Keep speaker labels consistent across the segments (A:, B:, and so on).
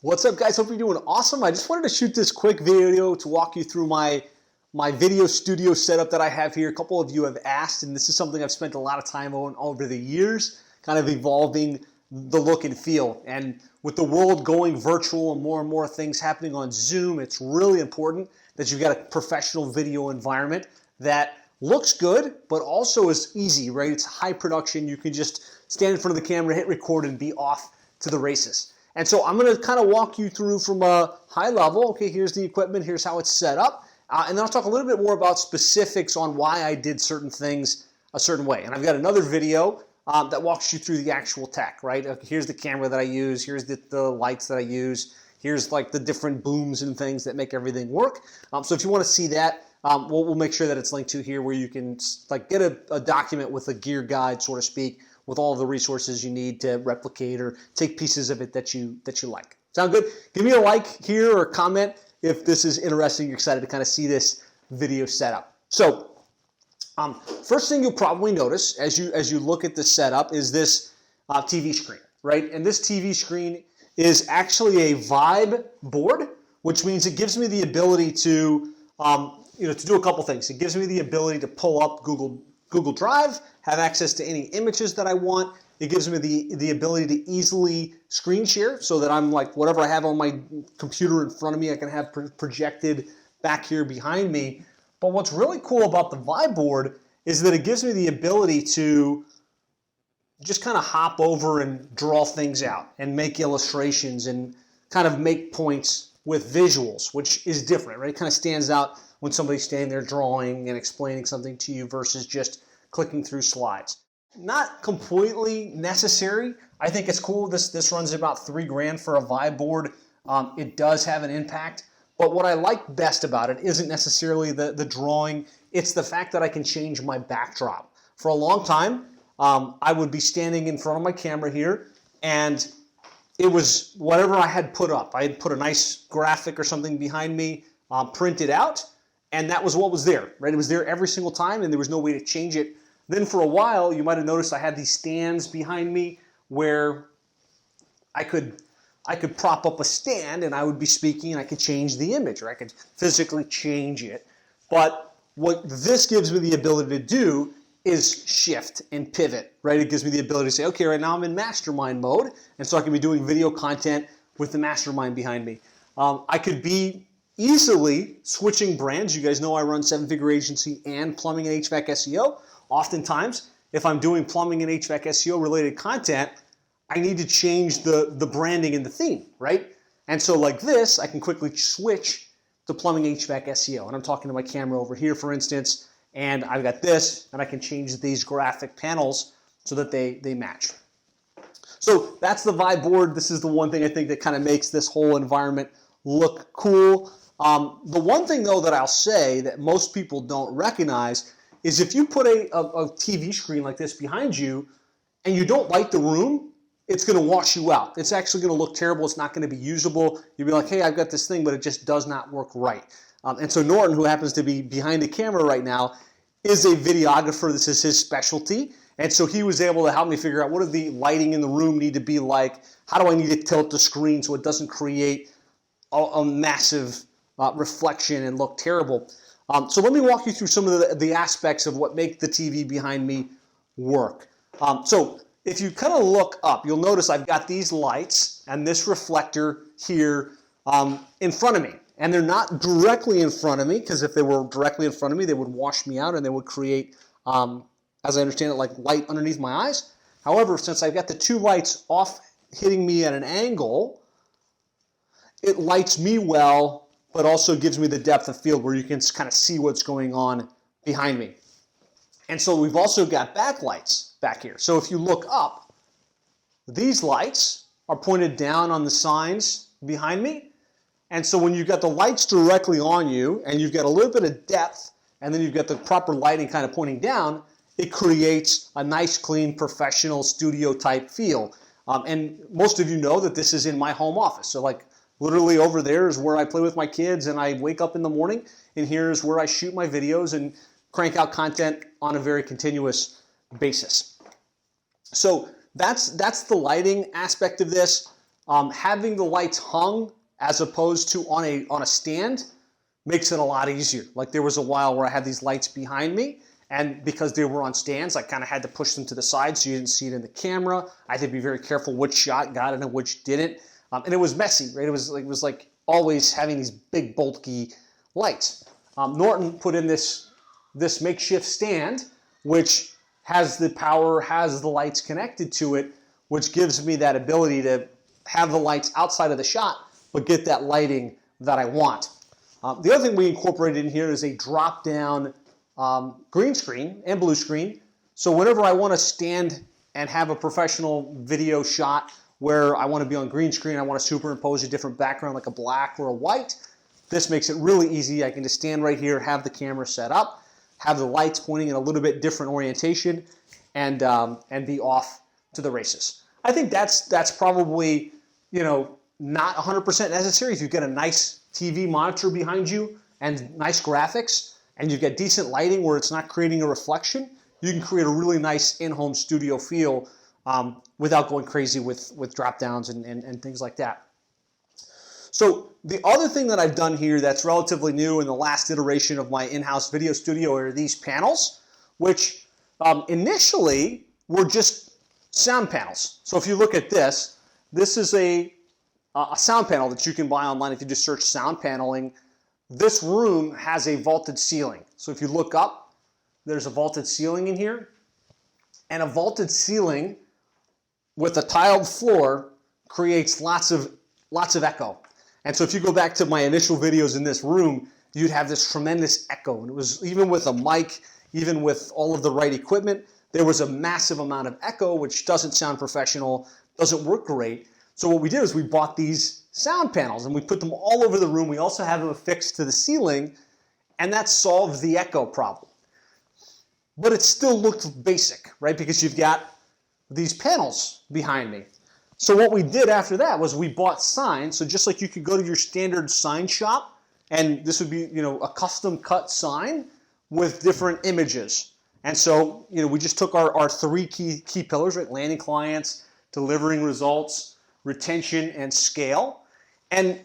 A: What's up, guys? Hope you're doing awesome. I just wanted to shoot this quick video to walk you through my video studio setup that I have here. A couple of you have asked, and this is something I've spent a lot of time on over the years, kind of evolving the look and feel. And with the world going virtual and more things happening on Zoom, it's really important that you've got a professional video environment that looks good, but also is easy, right? It's high production. You can just stand in front of the camera, hit record, and be off to the races. And so I'm going to kind of walk you through from a high level. Okay, here's the equipment, here's how it's set up. And then I'll talk a little bit more about specifics on why I did certain things a certain way. And I've got another video that walks you through the actual tech, right? Okay, here's the camera that I use, here's the lights that I use, here's like the different booms and things that make everything work. So if you want to see that, we'll make sure that it's linked to here where you can like get a document with a gear guide, so to speak, with all of the resources you need to replicate or take pieces of it that you like. Sound good? Give me a like here or comment if this is interesting. You're excited to kind of see this video setup. So first thing you'll probably notice as you look at the setup is this TV screen, right? And this TV screen is actually a Vibe board, which means it gives me the ability to to do a couple things. It gives me the ability to pull up Google Drive, have access to any images that I want. It gives me the ability to easily screen share so that I'm like whatever I have on my computer in front of me, I can have projected back here behind me. But what's really cool about the Vibe board is that it gives me the ability to just kind of hop over and draw things out and make illustrations and kind of make points with visuals, which is different, right? It kind of stands out when somebody's standing there drawing and explaining something to you versus just clicking through slides. Not completely necessary. I think it's cool. This runs about $3 grand for a Vibe board. It does have an impact, but what I like best about it isn't necessarily the drawing. It's the fact that I can change my backdrop. For a long time, I would be standing in front of my camera here, and it was whatever I had put up. I had put a nice graphic or something behind me, printed out, and that was what was there, right? It was there every single time, and there was no way to change it. Then for a while, you might have noticed I had these stands behind me where I could prop up a stand and I would be speaking and I could change the image, or I could physically change it. But what this gives me the ability to do is shift and pivot, right? It gives me the ability to say, okay, right now I'm in mastermind mode, and so I can be doing video content with the mastermind behind me. I could be easily switching brands. You guys know I run 7-figure agency and plumbing and HVAC SEO. Oftentimes, if I'm doing plumbing and HVAC SEO related content, I need to change the branding and the theme, right? And so like this, I can quickly switch to plumbing HVAC SEO. And I'm talking to my camera over here, for instance, and I've got this, and I can change these graphic panels so that they match. So that's the Vibe board. This is the one thing I think that kind of makes this whole environment look cool. The one thing, though, that I'll say that most people don't recognize is if you put a TV screen like this behind you and you don't light the room, it's going to wash you out. It's actually going to look terrible. It's not going to be usable. You'll be like, hey, I've got this thing, but it just does not work right. And so Norton, who happens to be behind the camera right now, is a videographer. This is his specialty. And so he was able to help me figure out what does the lighting in the room need to be like? How do I need to tilt the screen so it doesn't create a massive reflection and look terrible? So let me walk you through some of the aspects of what make the TV behind me work. So if you kind of look up, you'll notice I've got these lights and this reflector here in front of me. And they're not directly in front of me, because if they were directly in front of me, they would wash me out and they would create, as I understand it, like light underneath my eyes. However, since I've got the two lights off hitting me at an angle, it lights me well, but also gives me the depth of field where you can kind of see what's going on behind me. And so we've also got backlights back here. So if you look up, these lights are pointed down on the signs behind me. And so when you've got the lights directly on you and you've got a little bit of depth and then you've got the proper lighting kind of pointing down, it creates a nice, clean, professional studio type feel. And most of you know that this is in my home office. So like literally over there is where I play with my kids and I wake up in the morning, and here's where I shoot my videos and crank out content on a very continuous basis. So that's the lighting aspect of this. having the lights hung as opposed to on a stand makes it a lot easier. Like there was a while where I had these lights behind me, and because they were on stands, I kind of had to push them to the side so you didn't see it in the camera. I had to be very careful which shot got it and which didn't. And it was messy, right? It was like always having these big bulky lights. Norton put in this makeshift stand, which has the power, has the lights connected to it, which gives me that ability to have the lights outside of the shot, but get that lighting that I want. The other thing we incorporated in here is a drop-down green screen and blue screen. So whenever I want to stand and have a professional video shot where I want to be on green screen, I want to superimpose a different background like a black or a white, this makes it really easy. I can just stand right here, have the camera set up, have the lights pointing in a little bit different orientation, and be off to the races. I think that's probably, not 100% necessary. If you've got a nice TV monitor behind you and nice graphics, and you've got decent lighting where it's not creating a reflection, you can create a really nice in-home studio feel without going crazy with drop downs and things like that. So the other thing that I've done here that's relatively new in the last iteration of my in-house video studio are these panels, which initially were just sound panels. So if you look at this is a sound panel that you can buy online if you just search sound paneling. This room has a vaulted ceiling. So if you look up, there's a vaulted ceiling in here. And a vaulted ceiling with a tiled floor creates lots of echo. And so if you go back to my initial videos in this room, you'd have this tremendous echo. And it was even with a mic, even with all of the right equipment, there was a massive amount of echo, which doesn't sound professional, doesn't work great. So what we did is we bought these sound panels and we put them all over the room. We also have them affixed to the ceiling, and that solved the echo problem. But it still looked basic, right? Because you've got these panels behind me. So what we did after that was we bought signs. So just like you could go to your standard sign shop, and this would be, a custom cut sign with different images. And so, we just took our three key pillars, right? Landing clients, delivering results, retention, and scale. And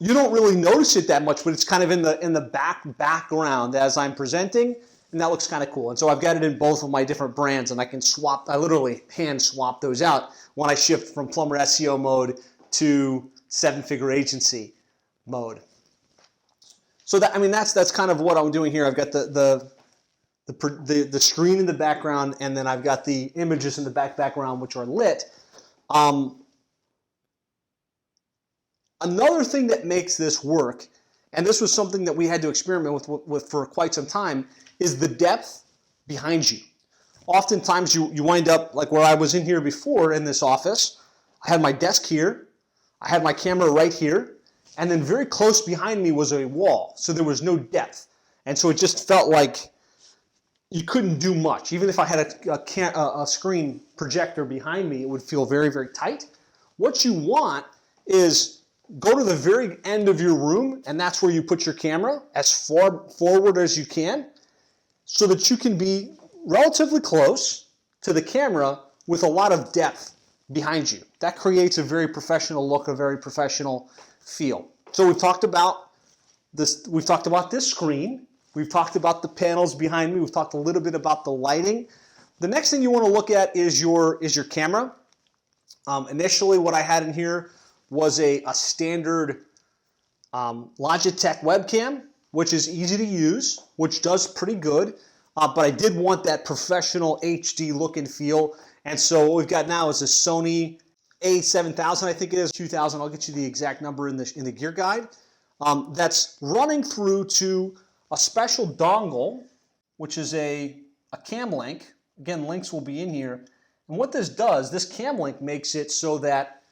A: you don't really notice it that much, but it's kind of in the background as I'm presenting, and that looks kind of cool. And so I've got it in both of my different brands, and I literally hand swap those out when I shift from plumber SEO mode to seven-figure agency mode. So that's kind of what I'm doing here. I've got the screen in the background, and then I've got the images in the background, which are lit. Another thing that makes this work, and this was something that we had to experiment with for quite some time, is the depth behind you. Oftentimes you wind up like where I was in here before in this office. I had my desk here, I had my camera right here, and then very close behind me was a wall, so there was no depth. And so it just felt like you couldn't do much. Even if I had a screen projector behind me, it would feel very, very tight. What you want is go to the very end of your room, and that's where you put your camera as far forward as you can so that you can be relatively close to the camera with a lot of depth behind you. That creates a very professional look, a very professional feel. So we've talked about this screen. We've talked about the panels behind me. We've talked a little bit about the lighting. The next thing you want to look at is your camera. Initially, what I had in here was a standard Logitech webcam, which is easy to use, which does pretty good. But I did want that professional HD look and feel. And so what we've got now is a Sony A7000, I think it is, 2000. I'll get you the exact number in the gear guide. That's running through to a special dongle, which is a cam link. Again, links will be in here. And what this does, this cam link makes it so that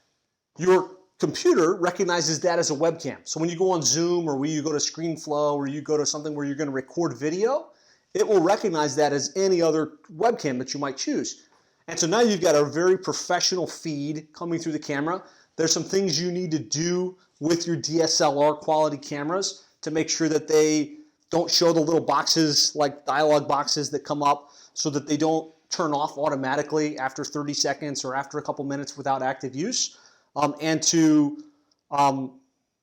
A: your computer recognizes that as a webcam. So when you go on Zoom or when you go to ScreenFlow or you go to something where you're going to record video, it will recognize that as any other webcam that you might choose. And so now you've got a very professional feed coming through the camera. There's some things you need to do with your DSLR quality cameras to make sure that they don't show the little boxes like dialog boxes that come up so that they don't turn off automatically after 30 seconds or after a couple minutes without active use. and to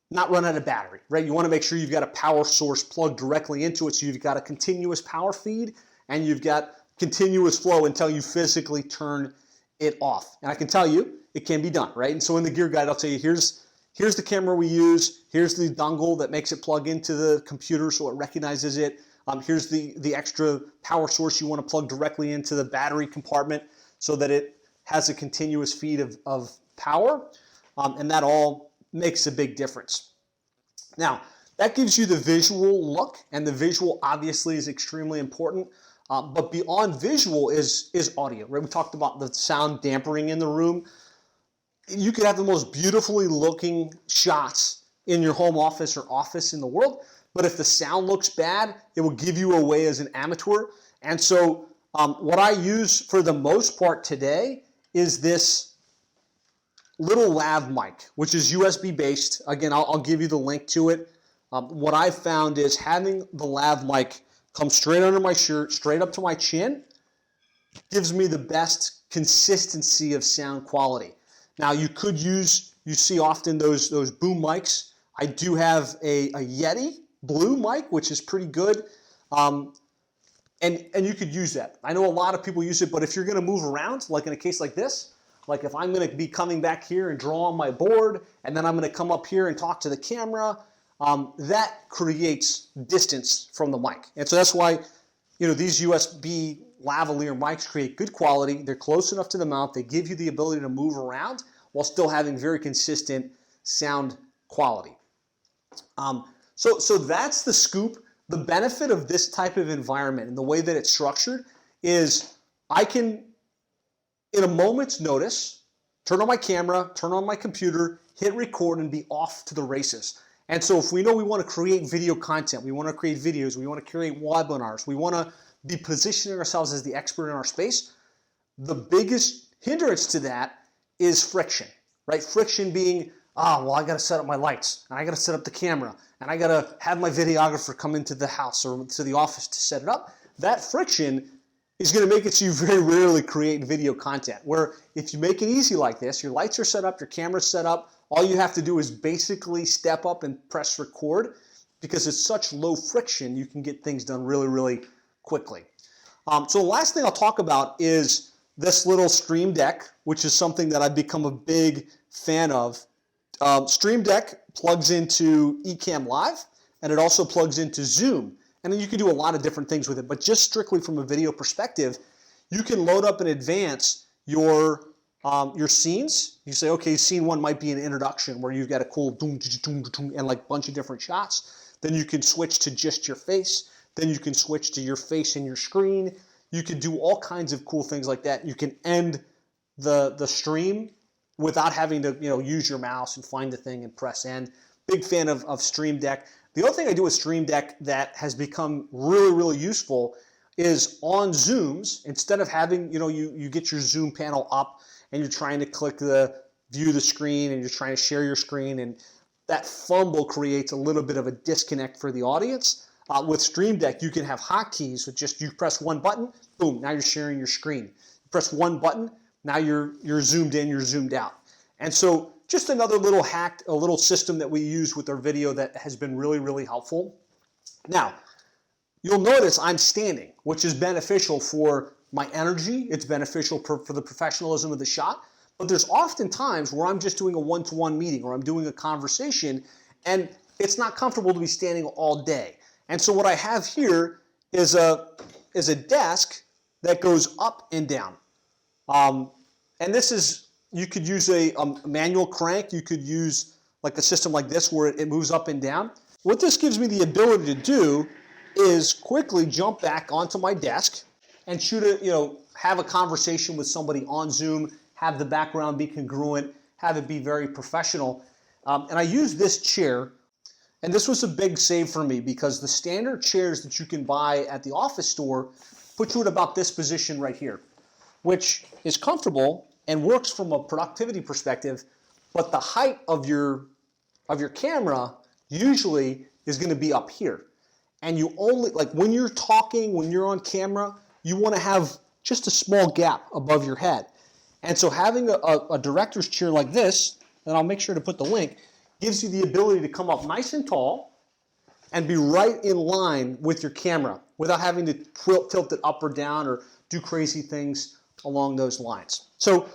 A: not run out of battery, right? You want to make sure you've got a power source plugged directly into it, so you've got a continuous power feed and you've got continuous flow until you physically turn it off. And I can tell you, it can be done, right? And so in the gear guide, I'll tell you, here's the camera we use, here's the dongle that makes it plug into the computer so it recognizes it, here's the extra power source you want to plug directly into the battery compartment so that it has a continuous feed of power, and that all makes a big difference. Now, that gives you the visual look, and the visual obviously is extremely important, but beyond visual is audio, right? We talked about the sound dampening in the room. You could have the most beautifully looking shots in your home office or office in the world, but if the sound looks bad, it will give you away as an amateur. And so what I use for the most part today is this little lav mic, which is USB based. Again, I'll give you the link to it. What I've found is having the lav mic come straight under my shirt, straight up to my chin, gives me the best consistency of sound quality. Now you could use, you see often those boom mics. I do have a Yeti Blue mic, which is pretty good. And you could use that. I know a lot of people use it, but if you're gonna move around, like in a case like this, like if I'm gonna be coming back here and draw on my board, and then I'm gonna come up here and talk to the camera, that creates distance from the mic. And so that's why, these USB lavalier mics create good quality. They're close enough to the mouth. They give you the ability to move around while still having very consistent sound quality. So that's the scoop. The benefit of this type of environment and the way that it's structured is I can, in a moment's notice, turn on my camera, turn on my computer, hit record, and be off to the races. And so if we know we want to create video content, we want to create videos, we want to create webinars, we want to be positioning ourselves as the expert in our space, the biggest hindrance to that is friction, right? Friction being, I got to set up my lights, and I got to set up the camera, and I got to have my videographer come into the house or to the office to set it up. That friction is going to make it so you very rarely create video content. Where if you make it easy like this, your lights are set up, your camera's set up, all you have to do is basically step up and press record. Because it's such low friction, you can get things done really, really quickly. So the last thing I'll talk about is this little Stream Deck, which is something that I've become a big fan of. Stream Deck plugs into Ecamm Live, and it also plugs into Zoom. And then you can do a lot of different things with it, but just strictly from a video perspective, you can load up in advance your scenes. You say, okay, scene one might be an introduction where you've got a cool doom, doom, doom, and like bunch of different shots. Then you can switch to just your face. Then you can switch to your face and your screen. You can do all kinds of cool things like that. You can end the stream without having to use your mouse and find the thing and press end. Big fan of Stream Deck. The other thing I do with Stream Deck that has become really, really useful is on Zooms, instead of having, you get your Zoom panel up and you're trying to click view the screen and you're trying to share your screen, and that fumble creates a little bit of a disconnect for the audience. With Stream Deck, you can have hotkeys with just you press one button, boom, now you're sharing your screen. You press one button, now you're zoomed in, you're zoomed out. And so just another little hack, a little system that we use with our video that has been really, really helpful. Now, you'll notice I'm standing, which is beneficial for my energy. It's beneficial for the professionalism of the shot. But there's often times where I'm just doing a one-to-one meeting or I'm doing a conversation, and it's not comfortable to be standing all day. And so what I have here is a desk that goes up and down. And this is, you could use a manual crank. You could use like a system like this where it moves up and down. What this gives me the ability to do is quickly jump back onto my desk and have a conversation with somebody on Zoom, have the background be congruent, have it be very professional. And I use this chair, and this was a big save for me because the standard chairs that you can buy at the office store put you at about this position right here, which is comfortable and works from a productivity perspective, but the height of your camera usually is going to be up here. And you only, like when you're talking, when you're on camera, you want to have just a small gap above your head. And so having a director's chair like this, and I'll make sure to put the link, gives you the ability to come up nice and tall and be right in line with your camera without having to tilt it up or down or do crazy things along those lines. So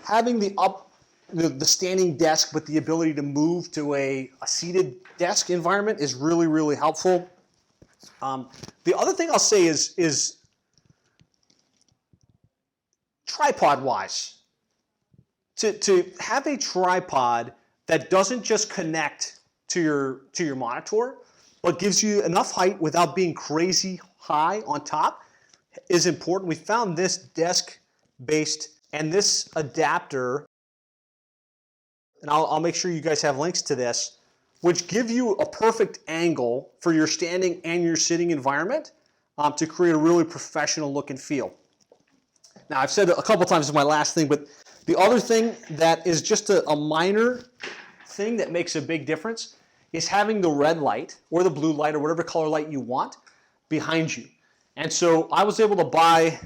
A: having the standing desk with the ability to move to a seated desk environment is really, really helpful. The other thing I'll say is tripod-wise. To have a tripod that doesn't just connect to your monitor, but gives you enough height without being crazy high on top is important. We found this desk-based and this adapter, and I'll make sure you guys have links to this, which give you a perfect angle for your standing and your sitting environment to create a really professional look and feel. Now, I've said a couple times in my last thing, but the other thing that is just a minor thing that makes a big difference is having the red light or the blue light or whatever color light you want behind you. And so I was able to buy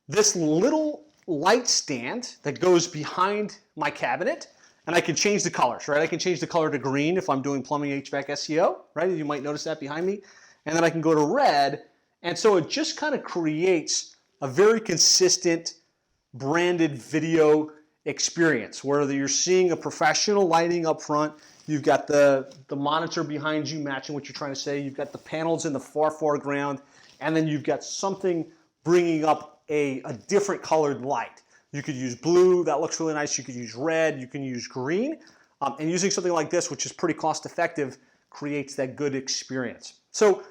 A: this little light stand that goes behind my cabinet, and I can change the colors, right? I can change the color to green if I'm doing plumbing, HVAC, SEO, right? You might notice that behind me. And then I can go to red, and so it just kind of creates a very consistent branded video experience, whether you're seeing a professional lighting up front, you've got the monitor behind you matching what you're trying to say, you've got the panels in the far foreground, and then you've got something bringing up a different colored light. You could use blue, that looks really nice, you could use red, you can use green, and using something like this, which is pretty cost effective, creates that good experience. So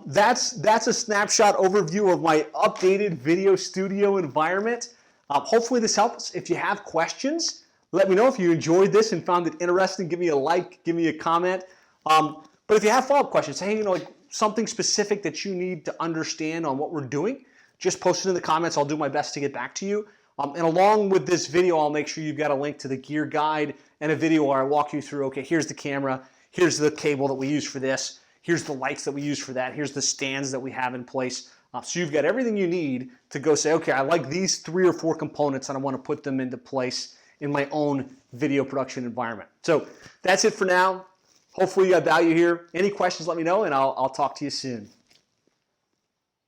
A: that's a snapshot overview of my updated video studio environment. Hopefully this helps. If you have questions, let me know. If you enjoyed this and found it interesting, give me a like, give me a comment. But if you have follow-up questions, hey, like something specific that you need to understand on what we're doing, just post it in the comments. I'll do my best to get back to you. And along with this video, I'll make sure you've got a link to the gear guide and a video where I walk you through, okay, here's the camera, here's the cable that we use for this, here's the lights that we use for that, here's the stands that we have in place. So you've got everything you need to go say, okay, I like these 3 or 4 components and I want to put them into place in my own video production environment. So that's it for now. Hopefully you got value here. Any questions, let me know, and I'll talk to you soon.